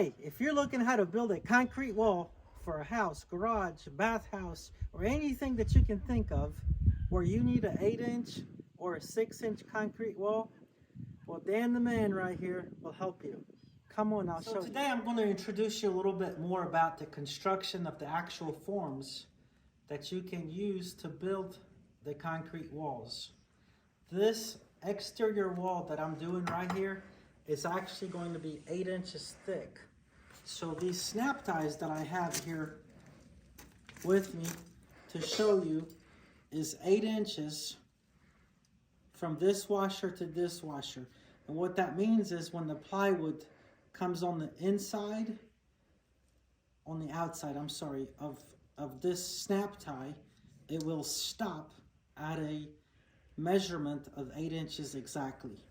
Hey, if you're looking how to build a concrete wall for a house, garage, bathhouse, or anything that you can think of where you need an 8-inch or a 6-inch concrete wall, well, Dan the man right here will help you. Come on, I'll show you. Today I'm going to introduce you a little bit more about the construction of the actual forms that you can use to build the concrete walls. This exterior wall that I'm doing right here is actually going to be 8 inches thick. So these snap ties that I have here with me to show you is 8 inches from this washer to this washer. And what that means is when the plywood comes on the inside, on the outside, I'm sorry, of this snap tie, it will stop at a measurement of 8 inches exactly.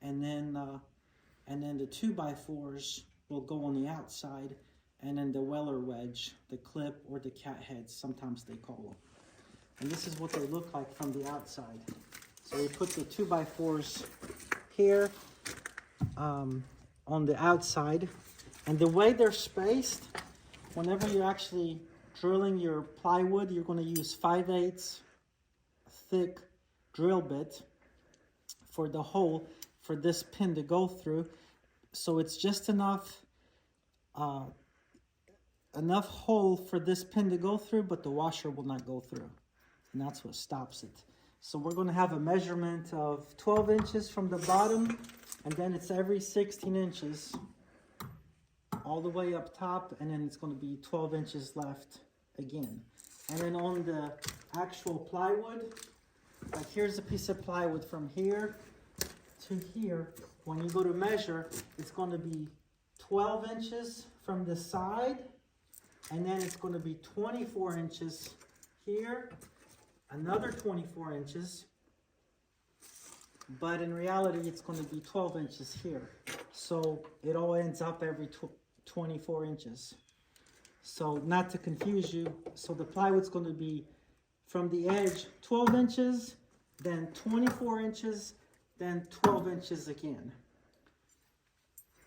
And then the 2x4s will go on the outside, and then the Weller wedge, the clip, or the cat heads, sometimes they call them. And this is what they look like from the outside. So we put the 2x4s here on the outside, and the way they're spaced, whenever you're actually drilling your plywood, you're going to use 5/8 thick drill bit for the hole for this pin to go through. So it's just enough hole for this pin to go through, but the washer will not go through, and that's what stops it. So we're going to have a measurement of 12 inches from the bottom, and then it's every 16 inches all the way up top, and then it's going to be 12 inches left again. And then on the actual plywood, like here's a piece of plywood from here to here. When you go to measure, it's going to be 12 inches from the side, and then it's going to be 24 inches here, another 24 inches, but in reality it's going to be 12 inches here. So it all ends up every 24 inches. So not to confuse you, so the plywood's going to be from the edge 12 inches, then 24 inches, then 12 inches again.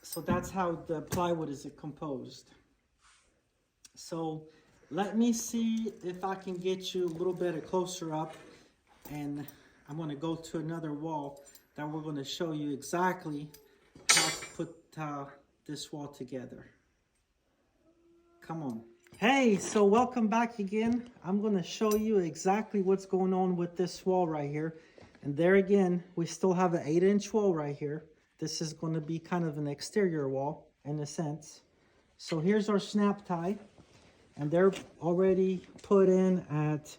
So that's how the plywood is composed. So let me see if I can get you a little bit closer up, and I'm going to go to another wall that we're going to show you exactly how to put this wall together. Come on. Hey, so welcome back again. I'm going to show you exactly what's going on with this wall right here. And there again, we still have an 8-inch wall right here. This is going to be kind of an exterior wall in a sense. So here's our snap tie, and they're already put in at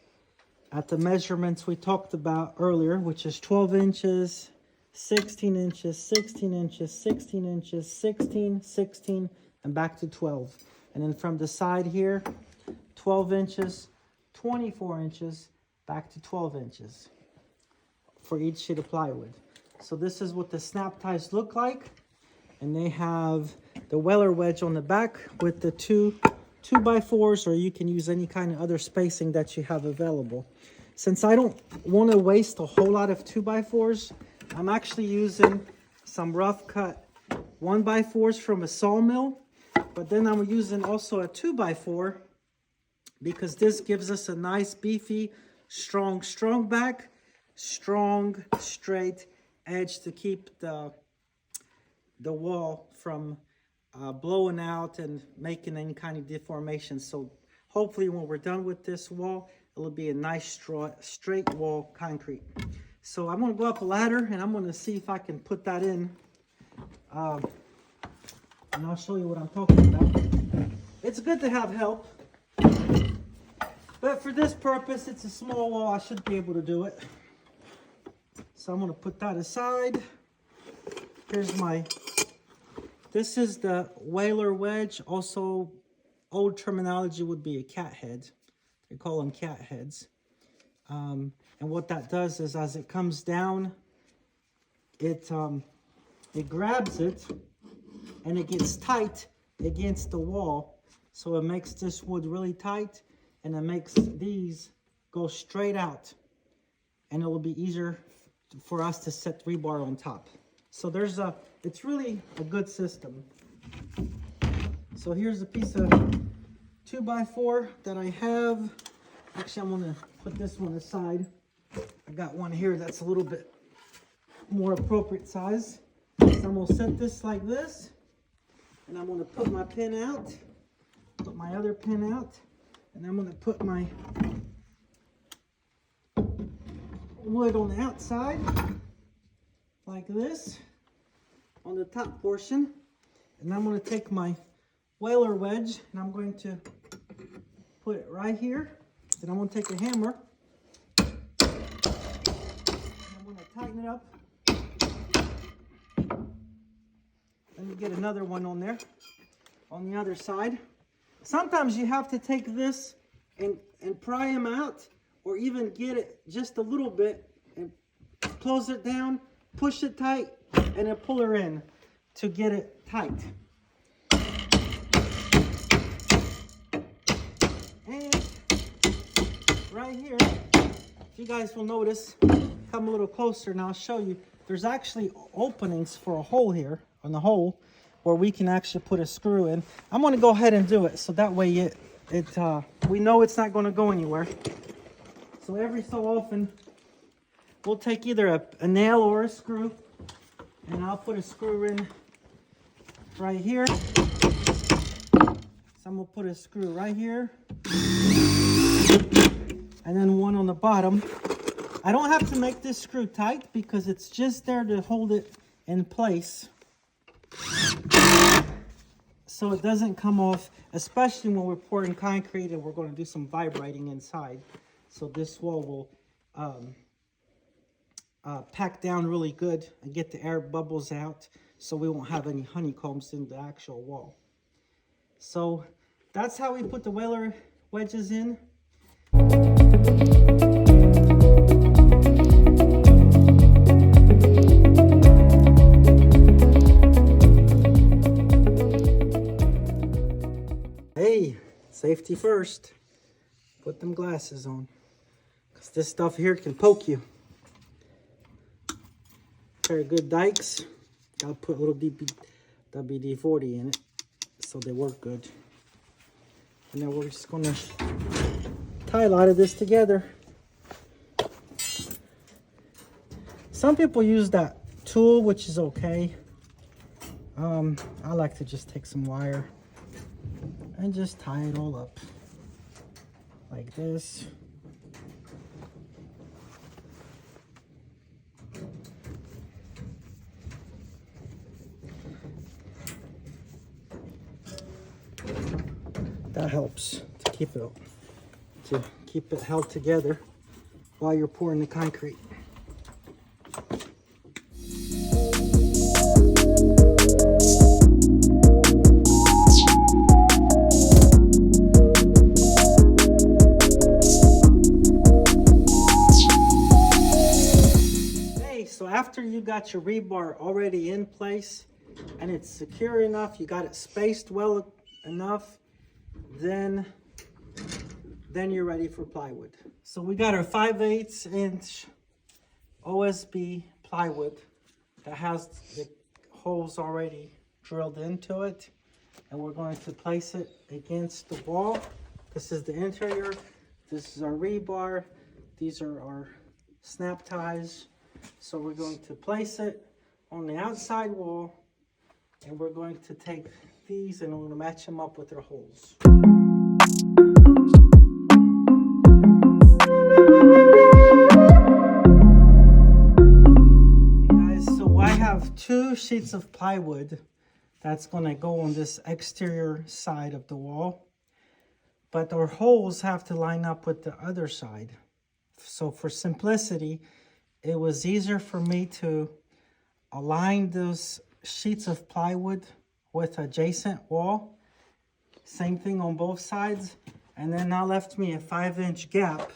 the measurements we talked about earlier, which is 12 inches, 16 inches, 16 inches, 16 inches, 16, 16, and back to 12. And then from the side here, 12 inches, 24 inches, back to 12 inches for each sheet of plywood. So this is what the snap ties look like. And they have the Weller wedge on the back with the 2x4s, or you can use any kind of other spacing that you have available. Since I don't want to waste a whole lot of 2x4s, I'm actually using some rough cut 1x4s from a sawmill. But then I'm using also a 2x4 because this gives us a nice beefy, strong back, strong straight edge to keep the wall from blowing out and making any kind of deformation. So hopefully when we're done with this wall, it'll be a nice straight wall concrete. So I'm going to go up a ladder, and I'm going to see if I can put that in. And I'll show you what I'm talking about. It's good to have help, but for this purpose, it's a small wall. I should be able to do it. So I'm going to put that aside. Here's this is the Weller wedge. Also, old terminology would be a cat head. They call them cat heads. And what that does is, as it comes down, it grabs it, and it gets tight against the wall. So it makes this wood really tight, and it makes these go straight out. And it will be easier for us to set rebar on top. So it's really a good system. So here's a piece of 2x4 that I have. Actually, I'm gonna put this one aside. I got one here that's a little bit more appropriate size. So I'm gonna set this like this, and I'm gonna put my pin out, put my other pin out, and I'm gonna put my wood on the outside like this on the top portion, and I'm going to take my Whaler wedge and I'm going to put it right here. Then I'm going to take a hammer and I'm going to tighten it up. Let me get another one on there on the other side. Sometimes you have to take this and pry them out, or even get it just a little bit and close it down, push it tight, and then pull her in to get it tight. And right here, if you guys will notice, come a little closer and I'll show you, there's actually openings for a hole here on the hole where we can actually put a screw in. I'm going to go ahead and do it so that way we know it's not going to go anywhere. So every so often, we'll take either a nail or a screw, and I'll put a screw in right here. So I'm gonna put a screw right here, and then one on the bottom. I don't have to make this screw tight because it's just there to hold it in place, so it doesn't come off, especially when we're pouring concrete and we're going to do some vibrating inside. So this wall will pack down really good and get the air bubbles out, so we won't have any honeycombs in the actual wall. So that's how we put the Whaler wedges in. Hey, safety first. Put them glasses on, because this stuff here can poke you. Pair of good dikes. I'll put a little WD-40 in it so they work good. And then we're just going to tie a lot of this together. Some people use that tool, which is okay. I like to just take some wire and just tie it all up like this. That helps to keep it held together while you're pouring the concrete. Okay, so after you got your rebar already in place and it's secure enough, you got it spaced well enough, then you're ready for plywood. So we got our 5/8 inch OSB plywood that has the holes already drilled into it, and we're going to place it against the wall. This is the interior, this is our rebar, these are our snap ties. So we're going to place it on the outside wall, and we're going to take these and we're going to match them up with their holes. Hey guys, so I have 2 sheets of plywood that's going to go on this exterior side of the wall, but our holes have to line up with the other side. So for simplicity, it was easier for me to align those sheets of plywood with adjacent wall, same thing on both sides, and then that left me a 5-inch gap.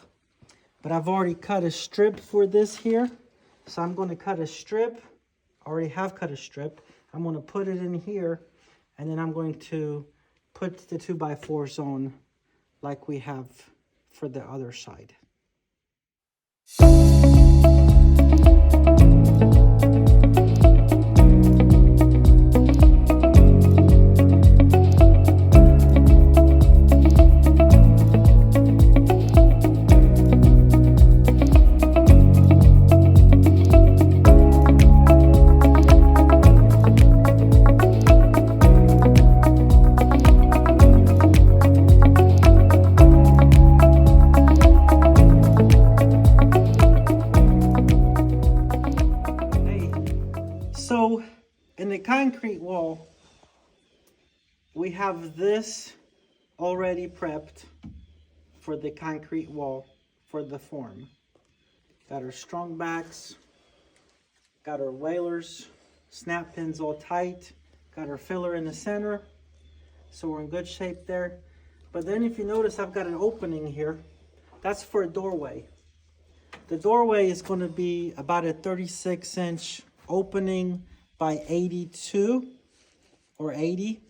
But I've already cut a strip for this here, so I'm going to cut a strip. I already have cut a strip. I'm going to put it in here, and then I'm going to put the 2x4s on like we have for the other side. concrete wall, we have this already prepped for the concrete wall for the form. Got our strong backs, got our whalers, snap pins all tight, got our filler in the center, so we're in good shape there. But then if you notice, I've got an opening here. That's for a doorway. The doorway is going to be about a 36-inch opening by 82 or 80,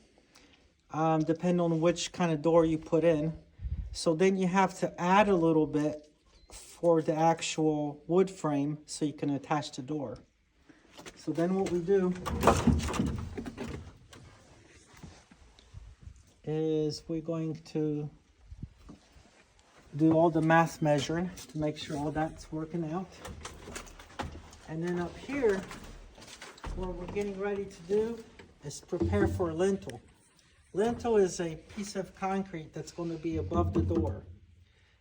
depending on which kind of door you put in. So then you have to add a little bit for the actual wood frame so you can attach the door. So then what we do is we're going to do all the mass measuring to make sure all that's working out. And then up here, what we're getting ready to do is prepare for a lintel. Lintel is a piece of concrete that's going to be above the door.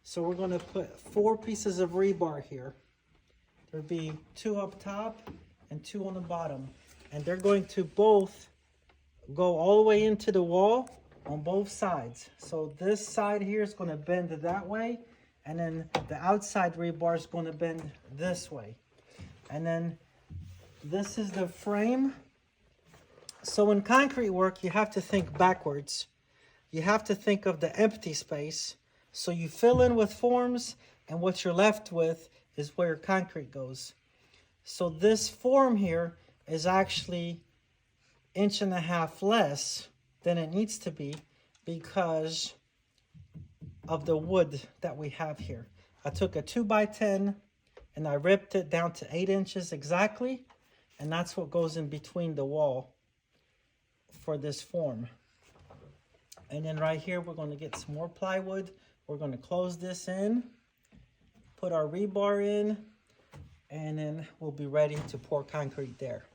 So we're going to put 4 pieces of rebar here. There'll be 2 up top and 2 on the bottom. And they're going to both go all the way into the wall on both sides. So this side here is going to bend that way, and then the outside rebar is going to bend this way. And then this is the frame. So in concrete work, you have to think backwards. You have to think of the empty space. So you fill in with forms, and what you're left with is where concrete goes. So this form here is actually 1.5 inches less than it needs to be because of the wood that we have here. I took a 2x10 and I ripped it down to 8 inches exactly, and that's what goes in between the wall for this form. And then right here we're going to get some more plywood. We're going to close this in, put our rebar in, and then we'll be ready to pour concrete there.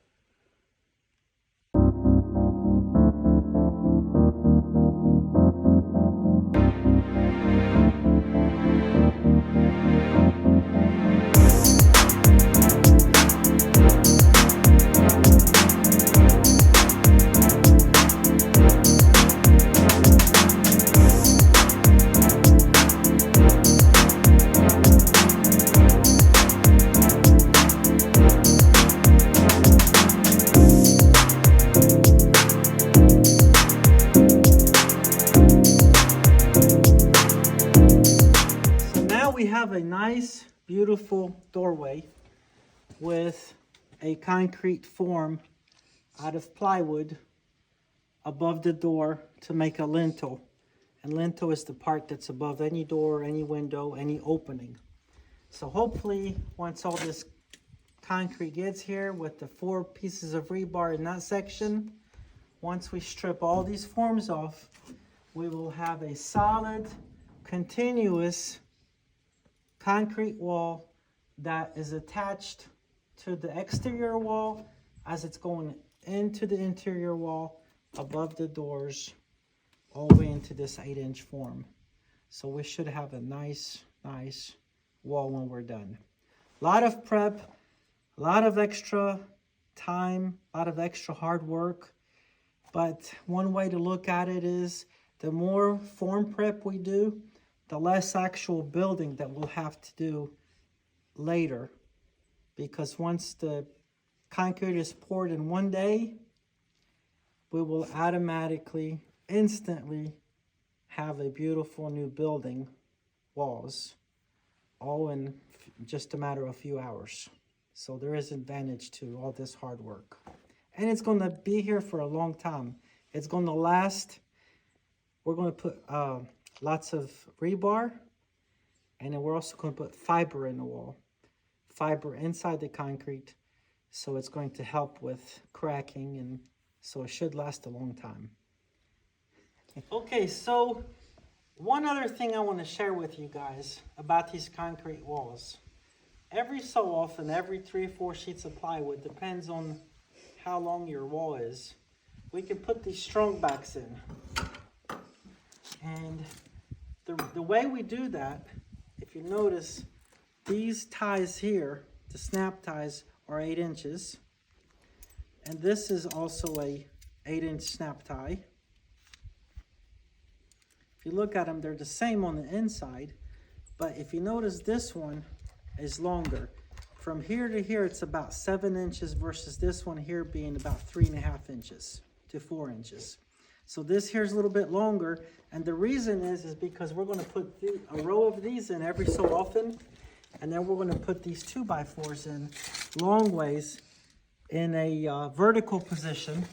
A nice, beautiful doorway with a concrete form out of plywood above the door to make a lintel. And lintel is the part that's above any door, any window, any opening. So hopefully, once all this concrete gets here with the 4 pieces of rebar in that section, once we strip all these forms off, we will have a solid, continuous concrete wall that is attached to the exterior wall as it's going into the interior wall above the doors all the way into this 8-inch form. So we should have a nice wall when we're done. A lot of prep, a lot of extra time, a lot of extra hard work. But one way to look at it is the more form prep we do, the less actual building that we'll have to do later. Because once the concrete is poured in one day, we will automatically, instantly have a beautiful new building walls, all in just a matter of a few hours. So there is advantage to all this hard work. And it's going to be here for a long time. It's going to last. We're going to put lots of rebar, and then we're also going to put fiber in the wall, fiber inside the concrete, so it's going to help with cracking, and so it should last a long time. Okay, so one other thing I want to share with you guys about these concrete walls. Every so often, every 3 or 4 sheets of plywood, depends on how long your wall is, we can put these strong backs in. And the way we do that, if you notice, these ties here, the snap ties, are 8 inches. And this is also a 8-inch snap tie. If you look at them, they're the same on the inside, but if you notice, this one is longer. From here to here, it's about 7 inches versus this one here being about 3.5 inches to 4 inches. So this here is a little bit longer, and the reason is because we're going to put a row of these in every so often, and then we're going to put these 2x4s in long ways in a vertical position,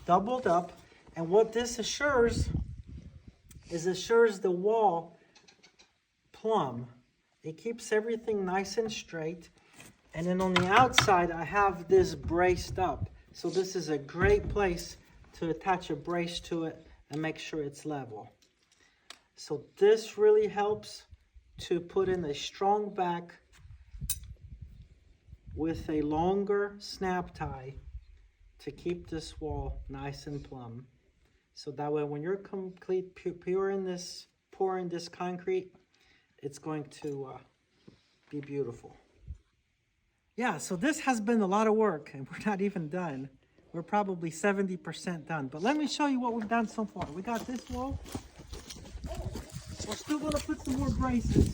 doubled up. And what this assures the wall plumb. It keeps everything nice and straight. And then on the outside, I have this braced up. So this is a great place to attach a brace to it and make sure it's level. So this really helps to put in a strong back with a longer snap tie to keep this wall nice and plumb. So that way when you're pouring this concrete, it's going to be beautiful. Yeah, so this has been a lot of work, and we're not even done. We're probably 70% done. But let me show you what we've done so far. We got this wall. We're still going to put some more braces.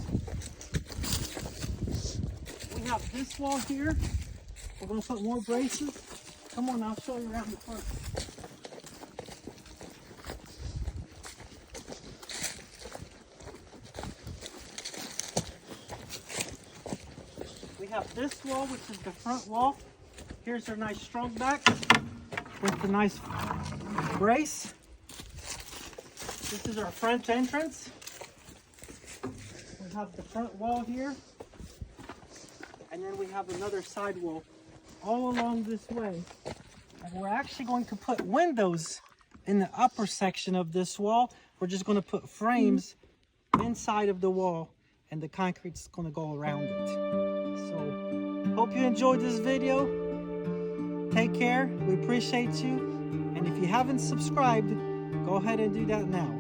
We have this wall here. We're going to put more braces. Come on, I'll show you around the front. We have this wall, which is the front wall. Here's our nice strong back with the nice brace. This is our front entrance. We have the front wall here. And then we have another side wall all along this way. And we're actually going to put windows in the upper section of this wall. We're just going to put frames inside of the wall, and the concrete's going to go around it. So, hope you enjoyed this video. Take care. We appreciate you. And if you haven't subscribed, go ahead and do that now.